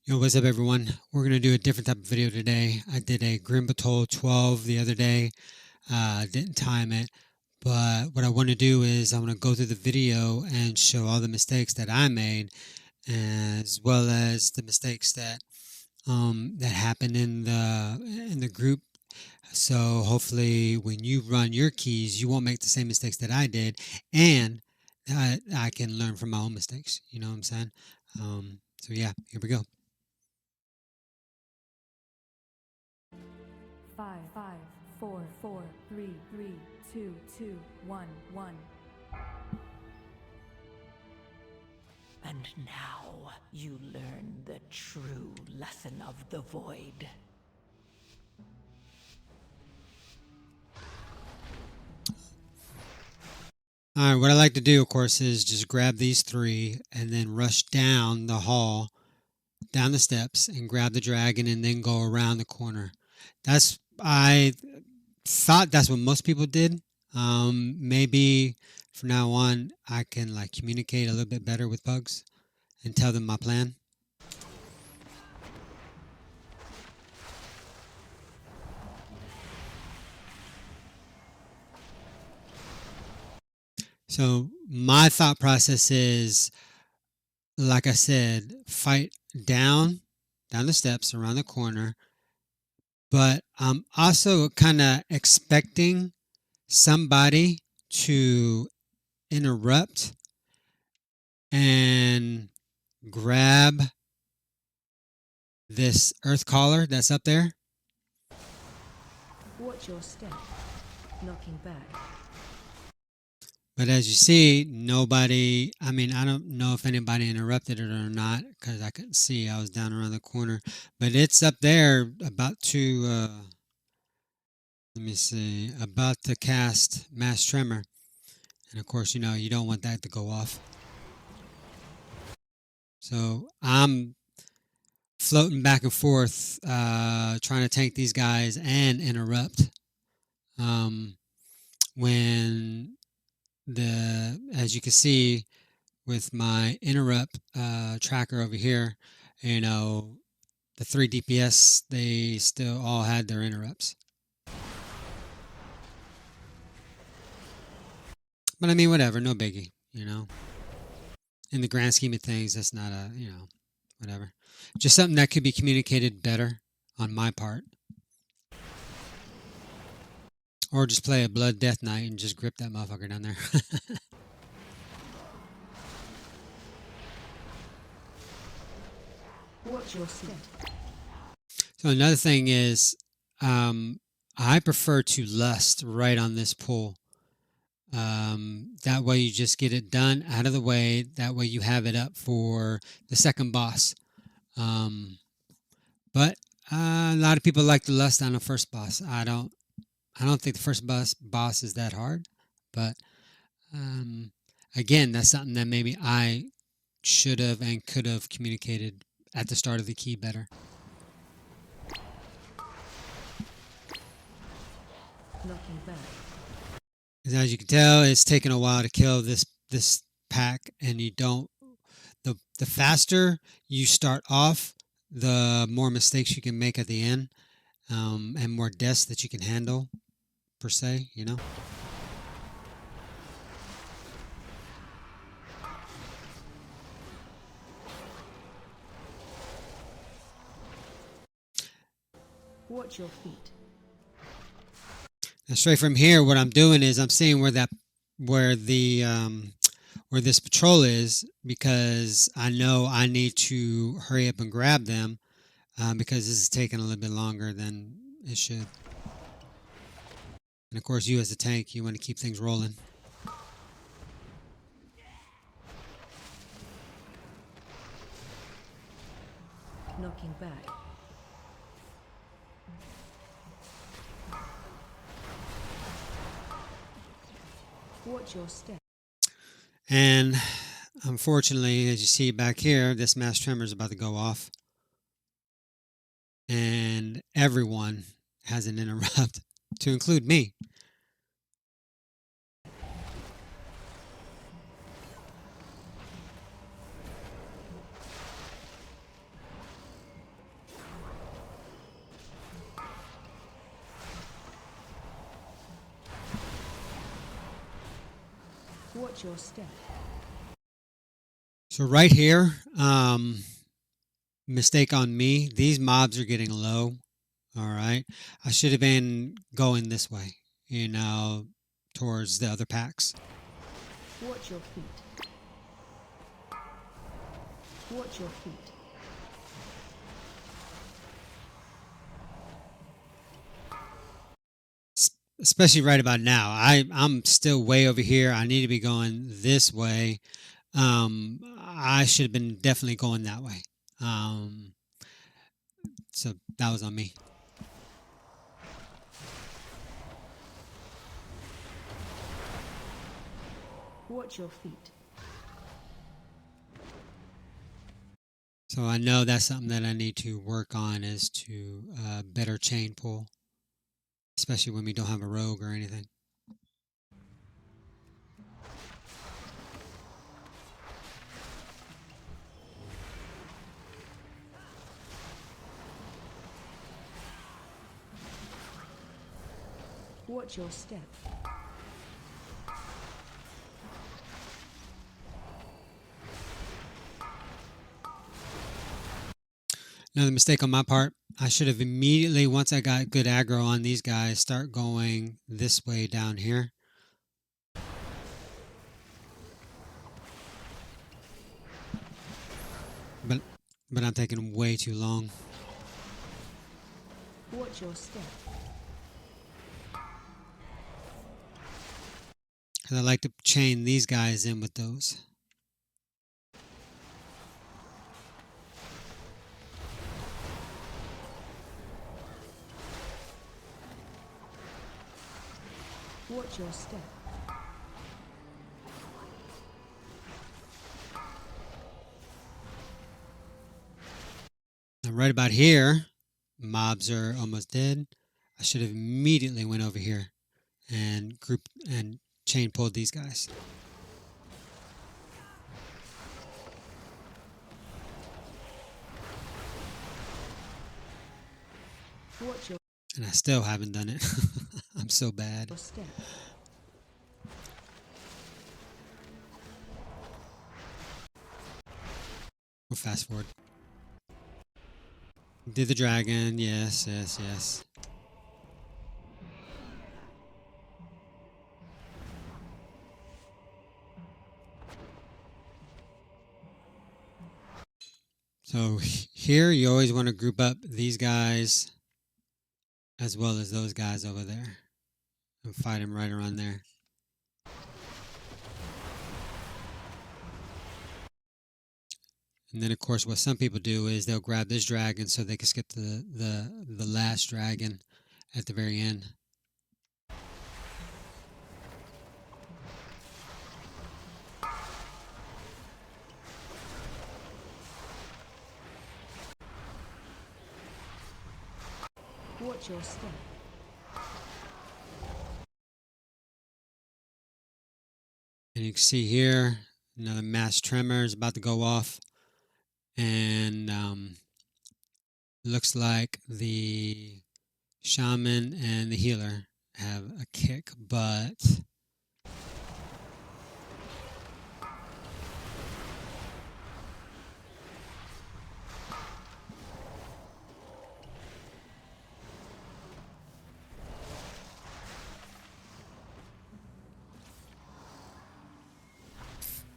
Yo, what's up everyone? We're going to do a different type of video today. I did a Grim Batol 12 the other day. Didn't time it, but what I want to do is I want to go through the video and show all the mistakes that I made, as well as the mistakes that happened in the group. So hopefully when you run your keys, you won't make the same mistakes that I did, and I can learn from my own mistakes. You know what I'm saying? So yeah, here we go. 5, 4, 4, 3, 3, 2, 2, 1, 1. And now you learn the true lesson of the void. Alright, what I like to do, of course, is just grab these three and then rush down the hall, down the steps, and grab the dragon and then go around the corner. I thought that's what most people did. Maybe from now on I can like communicate a little bit better with bugs and tell them my plan. So my thought process is, like I said, fight down the steps around the corner, but I'm also kind of expecting somebody to interrupt and grab this earth collar that's up there. Watch your step. Knocking back. But as you see, nobody, I mean, I don't know if anybody interrupted it or not, because I couldn't see. I was down around the corner. But it's up there about to, let me see, about to cast Mass Tremor. And of course, you know, you don't want that to go off. So I'm floating back and forth, trying to tank these guys and interrupt. When as you can see with my interrupt tracker over here, you know, the 3 DPS, they still all had their interrupts. But I mean, whatever, no biggie, you know. In the grand scheme of things, that's not a, you know, whatever. Just something that could be communicated better on my part. Or just play a Blood Death Knight and just grip that motherfucker down there. Watch your step. So another thing is, I prefer to lust right on this pull. That way you just get it done out of the way. That way you have it up for the second boss. But a lot of people like to lust on the first boss. I don't think the first boss is that hard, but again, that's something that maybe I should have and could have communicated at the start of the key better. Knocking back. As you can tell, it's taken a while to kill this pack, and you don't. The faster you start off, the more mistakes you can make at the end, and more deaths that you can handle, per se, you know. Watch your feet. Now, straight from here, what I'm doing is I'm seeing where this patrol is, because I know I need to hurry up and grab them, because this is taking a little bit longer than it should. And of course, you as a tank, you want to keep things rolling. Knocking back. Watch your step. And unfortunately, as you see back here, this mass tremor is about to go off. And everyone has an interrupt, to include me. Watch your step. So right here, mistake on me. These mobs are getting low. All right. I should have been going this way, you know, towards the other packs. Watch your feet. Watch your feet. Especially right about now. I'm still way over here. I need to be going this way. I should have been definitely going that way. So that was on me. Watch your feet. So I know that's something that I need to work on, is to better chain pull, especially when we don't have a rogue or anything. Watch your step. Another mistake on my part. I should have immediately, once I got good aggro on these guys, start going this way down here. But I'm taking way too long. Watch your step. Because I like to chain these guys in with those. Watch your step. Now right about here, mobs are almost dead. I should have immediately went over here and grouped and chain pulled these guys. Watch your And I still haven't done it. I'm so bad. step. We'll fast forward. Did the dragon. Yes, yes, yes. So here you always want to group up these guys as well as those guys over there and fight them right around there. And then of course what some people do is they'll grab this dragon so they can skip the last dragon at the very end. Watch your step. And you can see here another mass tremor is about to go off, and looks like the shaman and the healer have a kick, but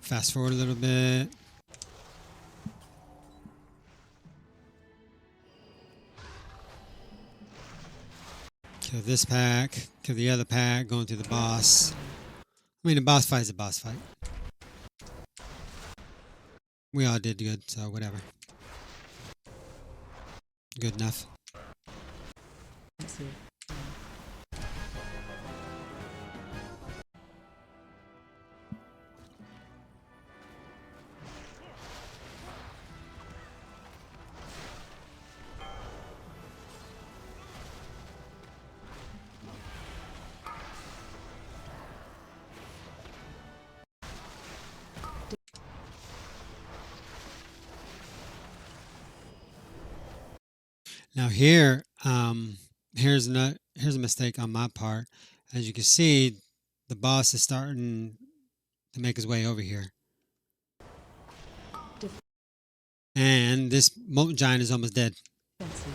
fast forward a little bit. Kill this pack, kill the other pack, going through the boss. I mean, the boss fight is a boss fight. We all did good, so whatever. Good enough. Now here, here's a mistake on my part. As you can see, the boss is starting to make his way over here. Def- And this molten giant is almost dead. Defensive.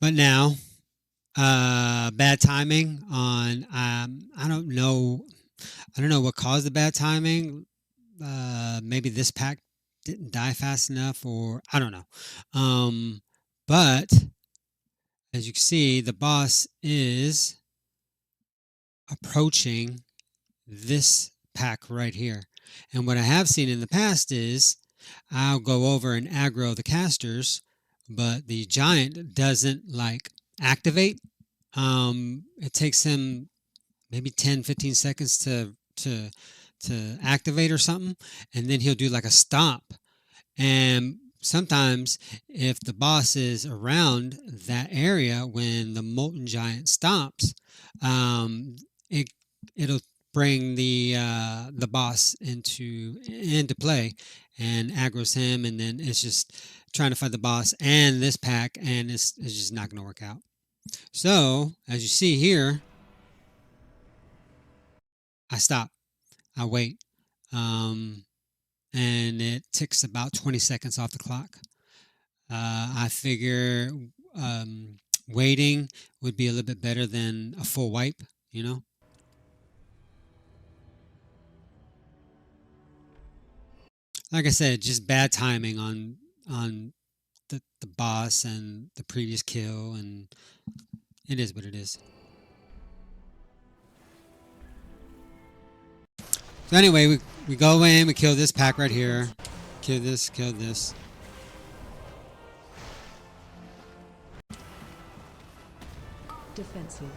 But now, bad timing on, I don't know what caused the bad timing. Maybe this pack didn't die fast enough, or I don't know. But as you can see, the boss is approaching this pack right here. And what I have seen in the past is I'll go over and aggro the casters, but the giant doesn't like activate. It takes him maybe 10-15 seconds to activate or something, and then he'll do like a stomp. And sometimes if the boss is around that area when the molten giant stomps, it'll bring the boss into play and aggroes him, and then it's just trying to fight the boss and this pack, and it's just not going to work out. So as you see here, I stop, I wait, and it ticks about 20 seconds off the clock. I figure waiting would be a little bit better than a full wipe, you know. Like I said, just bad timing on the boss and the previous kill, and it is what it is. So anyway, we go in, we kill this pack right here. Kill this, kill this. Defensive.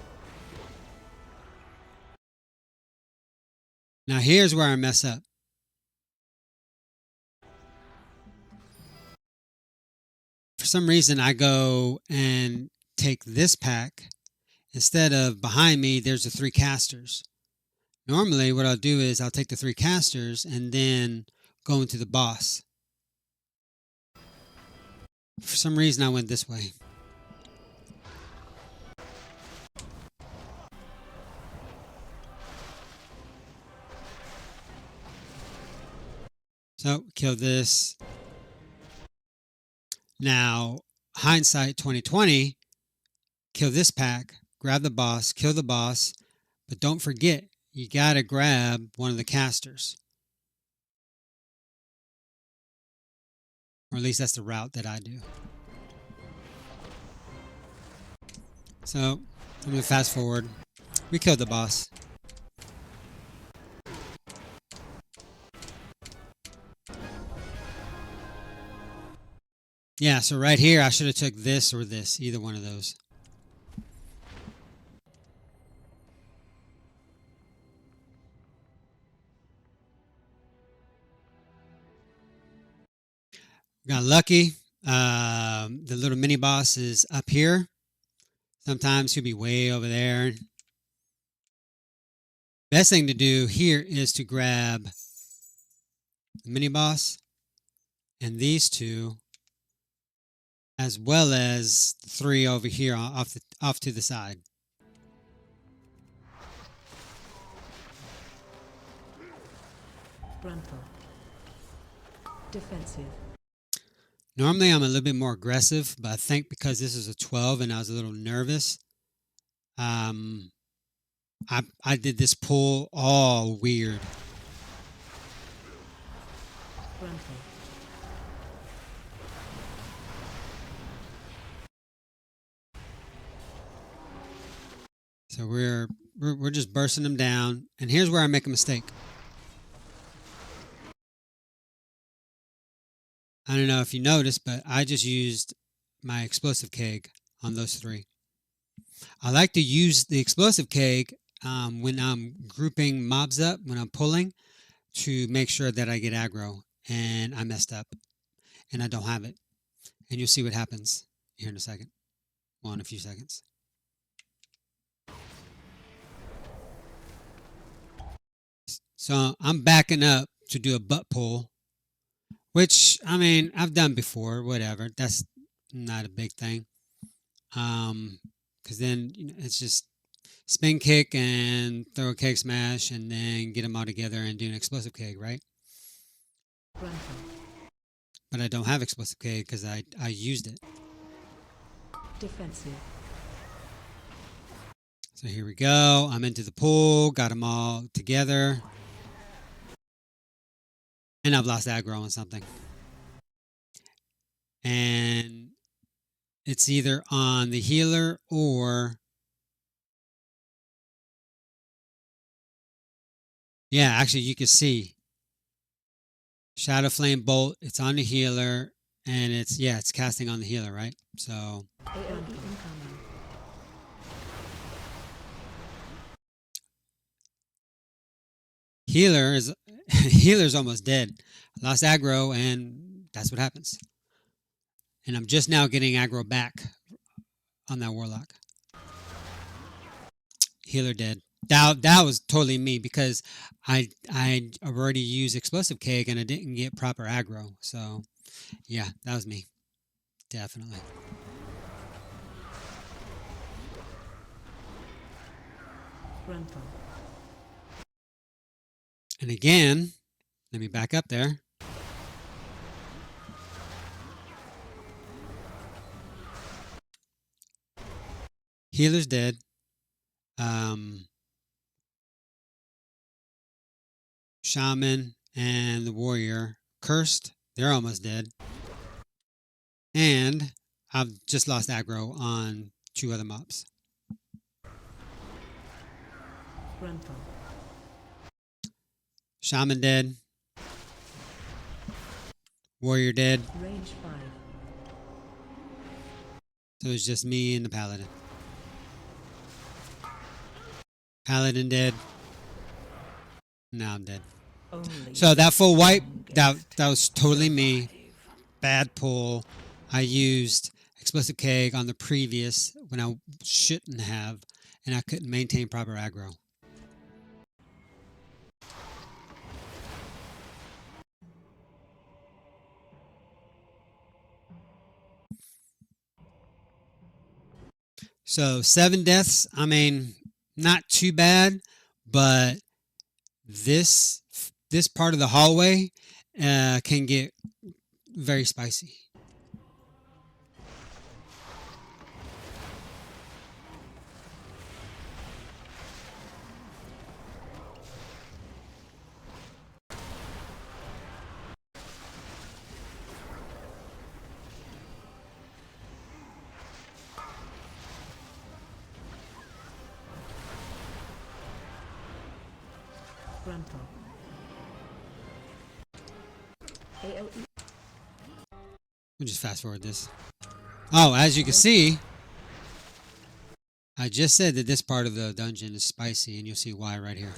Now here's where I mess up. For some reason, I go and take this pack. Instead of behind me, there's the 3 casters. Normally, what I'll do is I'll take the 3 casters and then go into the boss. For some reason, I went this way. So, kill this. Now, hindsight 2020, kill this pack, grab the boss, kill the boss, but don't forget, you gotta grab one of the casters. Or at least that's the route that I do. So, I'm gonna fast forward. We killed the boss. Yeah, so right here, I should have took this or this, either one of those. Got lucky. The little mini boss is up here. Sometimes he'll be way over there. Best thing to do here is to grab the mini boss and these 2, as well as the 3 over here off to the side. Frontal. Defensive. Normally I'm a little bit more aggressive, but I think because this is a 12 and I was a little nervous, I did this pull all weird. Frontal. So we're just bursting them down, and here's where I make a mistake. I don't know if you noticed, but I just used my explosive keg on those 3. I like to use the explosive keg when I'm grouping mobs up, when I'm pulling, to make sure that I get aggro, and I messed up, and I don't have it. And you'll see what happens here in a second. Well, in a few seconds. So I'm backing up to do a butt pull which I mean I've done before. Whatever, that's not a big thing. Because then it's just spin kick and throw a keg smash, and then get them all together and do an explosive keg, right? But I don't have explosive keg because I used it. Defensive. So here we go. I'm into the pool. Got them all together. And I've lost aggro on something. And it's either on the healer or... Yeah, actually you can see. Shadow Flame Bolt. It's on the healer. And it's casting on the healer, right? So... Healer's almost dead. I lost aggro, and that's what happens. And I'm just now getting aggro back on that warlock. Healer dead. That was totally me because I already used explosive keg and I didn't get proper aggro. So yeah, that was me. Definitely. And again, let me back up there. Healer's dead. Shaman and the warrior cursed. They're almost dead. And I've just lost aggro on 2 other mobs. Shaman dead. Warrior dead. Range 5. So it's just me and the paladin. Paladin dead. Now I'm dead. So that full wipe, that was totally me. Bad pull. I used explosive keg on the previous when I shouldn't have, and I couldn't maintain proper aggro. So 7 deaths, I mean, not too bad, but this part of the hallway can get very spicy. We'll just fast forward this. Oh, as you can see, I just said that this part of the dungeon is spicy, and you'll see why right here.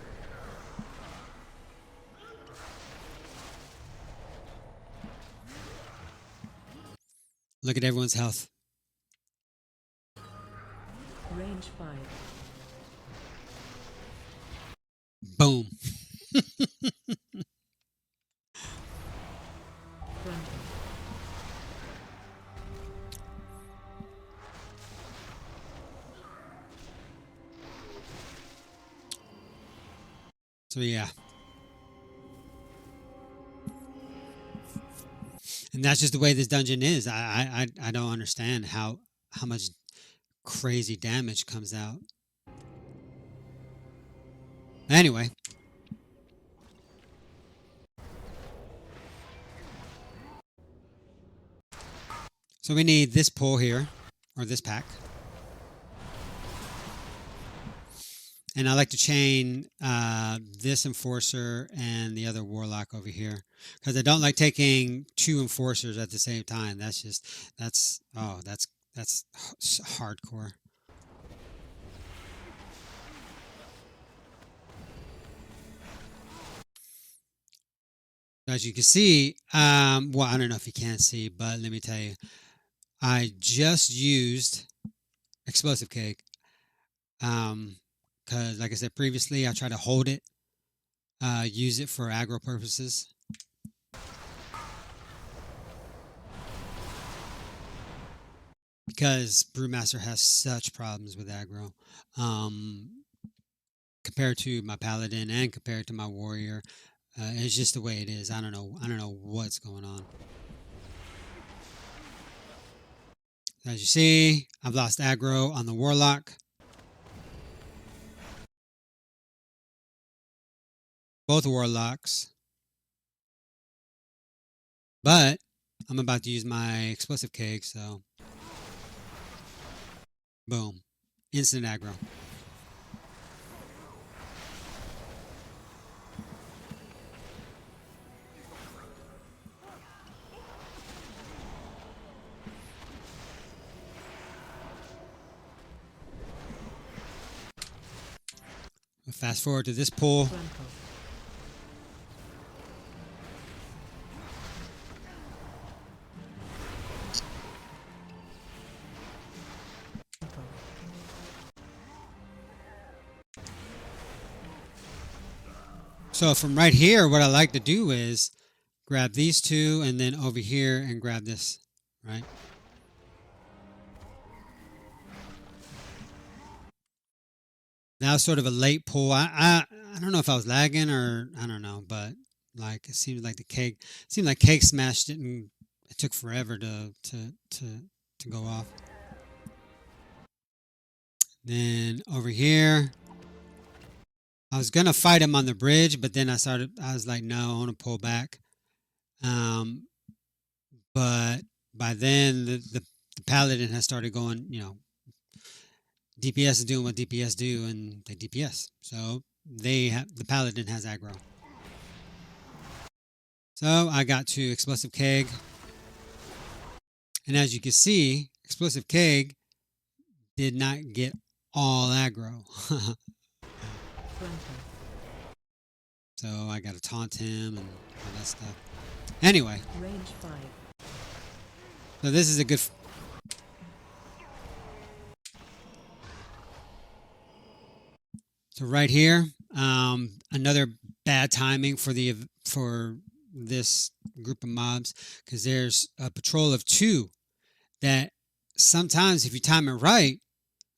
Look at everyone's health. Range 5. Boom. So yeah. And that's just the way this dungeon is. I don't understand how much crazy damage comes out. Anyway. So we need this pull here, or this pack. And I like to chain this enforcer and the other warlock over here, because I don't like taking 2 enforcers at the same time. That's hardcore. As you can see, well, I don't know if you can see, but let me tell you, I just used explosive keg. Because like I said previously, I try to hold it, use it for aggro purposes. because Brewmaster has such problems with aggro. Compared to my paladin and compared to my warrior, it's just the way it is. I don't know what's going on. As you see, I've lost aggro on the warlock. Both warlocks. But I'm about to use my explosive keg, so boom. Instant aggro. We'll fast forward to this pool. So from right here, what I like to do is grab these two and then over here and grab this, right? That was sort of a late pull. I don't know if I was lagging or I don't know, but like it seemed like cake smash didn't. It took forever to go off. Then over here, I was gonna fight him on the bridge, but then I was like, no, I want to pull back. But by then the paladin has started going, DPS is doing what DPS do, and they DPS. So the paladin has aggro. So I got to explosive keg, and as you can see, explosive keg did not get all aggro. So I got to taunt him and all that stuff. Anyway, Range 5. so this is a good. So right here, another bad timing for this group of mobs, because there's a patrol of 2 that sometimes if you time it right,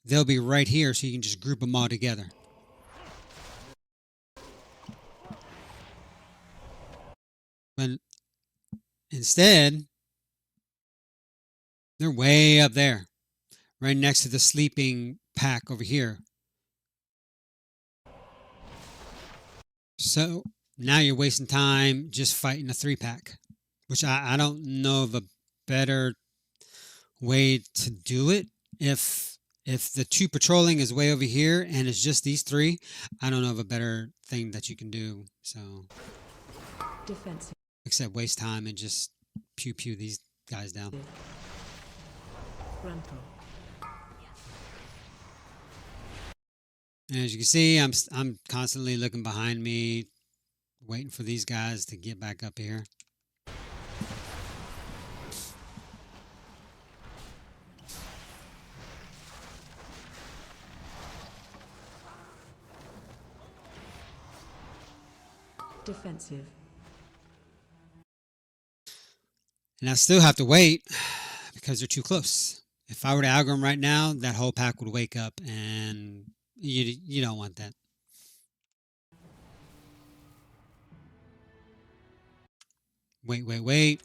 they'll be right here, so you can just group them all together. But instead, they're way up there, right next to the sleeping pack over here. So now you're wasting time just fighting a 3-pack, which I don't know of a better way to do it. If the 2 patrolling is way over here and it's just these 3, I don't know of a better thing that you can do. So Defensive. Except waste time and just pew these guys down. Frontal. And as you can see, I'm constantly looking behind me, waiting for these guys to get back up here. Defensive. And I still have to wait because they're too close. If I were to aggro them right now, that whole pack would wake up, and you don't want that. Wait.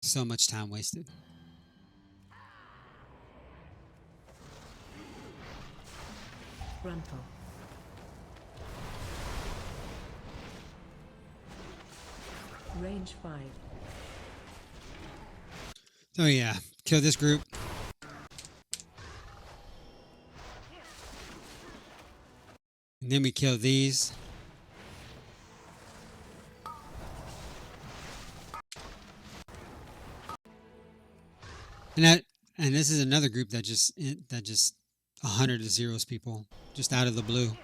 So much time wasted. Frontal. Range 5. So yeah, kill this group. And then we kill these. And this is another group that just 100 to zeros people just out of the blue.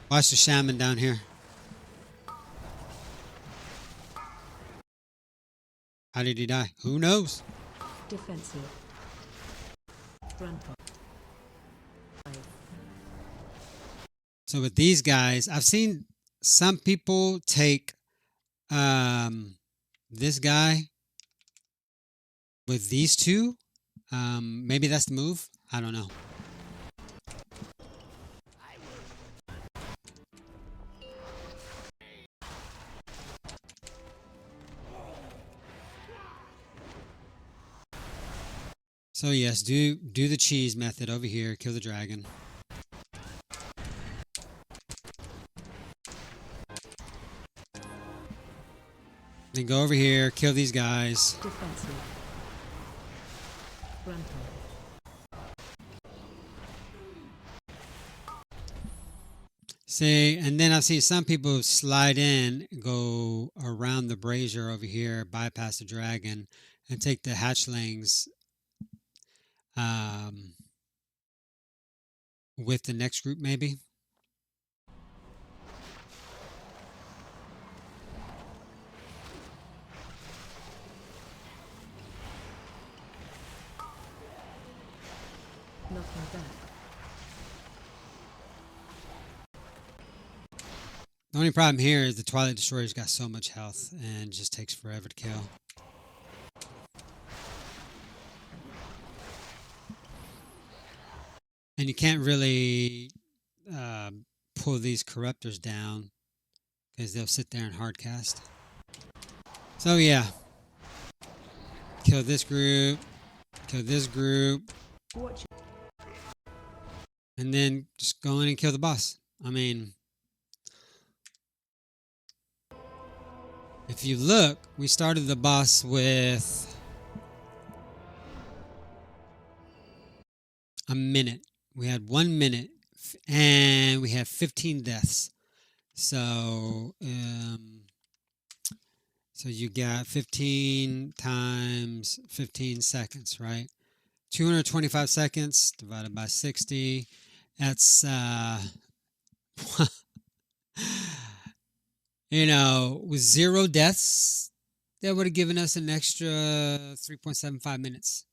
Watch the shaman down here. How did he die? Who knows? Defensive. Frontal. So with these guys, I've seen some people take this guy with these two. Maybe that's the move. I don't know. So yes, do the cheese method over here. Kill the dragon. Then go over here, kill these guys. Defensive. Frontal. See, and then I see some people slide in, go around the brazier over here, bypass the dragon, and take the hatchlings with the next group maybe. Knocking back. The only problem here is the Twilight Destroyer's got so much health and it just takes forever to kill. And you can't really pull these corruptors down because they'll sit there and hardcast. So yeah, kill this group, kill this group, Watch. and then just go in and kill the boss. I mean, if you look, we started the boss with a minute. We had 1 minute and we had 15 deaths. So, so you got 15 times 15 seconds, right? 225 seconds divided by 60. That's, you know, with 0 deaths, that would have given us an extra 3.75 minutes.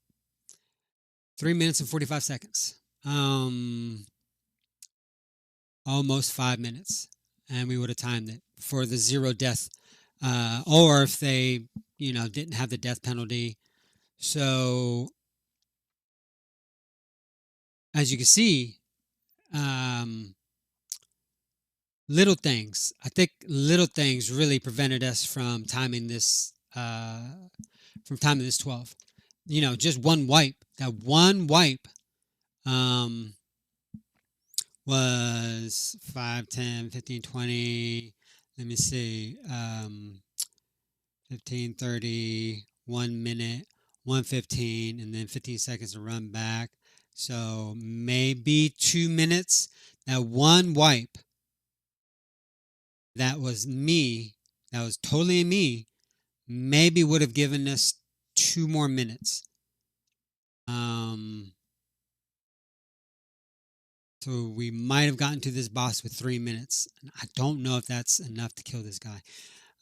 3 minutes and 45 seconds. Almost 5 minutes. And we would have timed it for the 0 death. Or if they, you know, didn't have the death penalty. So, as you can see, little things. I think little things really prevented us from timing this 12. You know, just one wipe. That one wipe was 5, 10, 15, 20. Let me see. 15, 30, 1 minute, 1:15, and then 15 seconds to run back. So maybe 2 minutes. That one wipe, that was me, that was totally me, maybe would have given us 2 more minutes. So we might have gotten to this boss with 3 minutes. I don't know if that's enough to kill this guy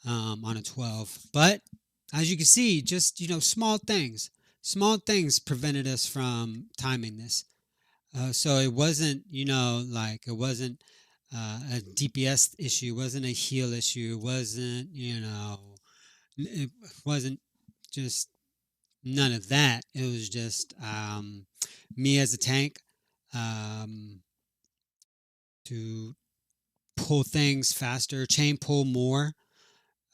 on a 12. But as you can see, just, you know, small things prevented us from timing this. So it wasn't, you know, like it wasn't a DPS issue, it wasn't a heal issue, it wasn't, you know, it wasn't just none of that. It was just me as a tank to pull things faster, chain pull more,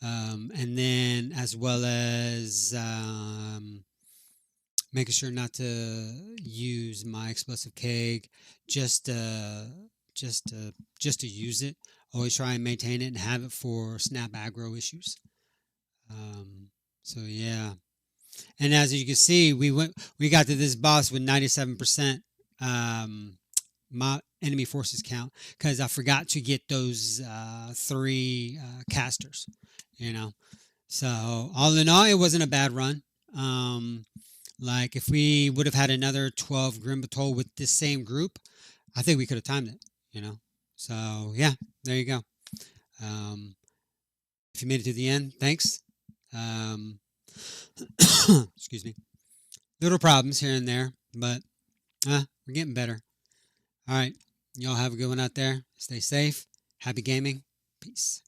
and then as well as making sure not to use my explosive keg, just to use it. Always try and maintain it and have it for snap aggro issues. So yeah, and as you can see, we got to this boss with 97% my enemy forces count because I forgot to get those 3 casters, you know. So all in all, it wasn't a bad run. Like if we would have had another 12 Grim Batol with this same group, I think we could have timed it, you know. So yeah, there you go. If you made it to the end, thanks. Excuse me. Little problems here and there, but we're getting better. All right. Y'all have a good one out there. Stay safe. Happy gaming. Peace.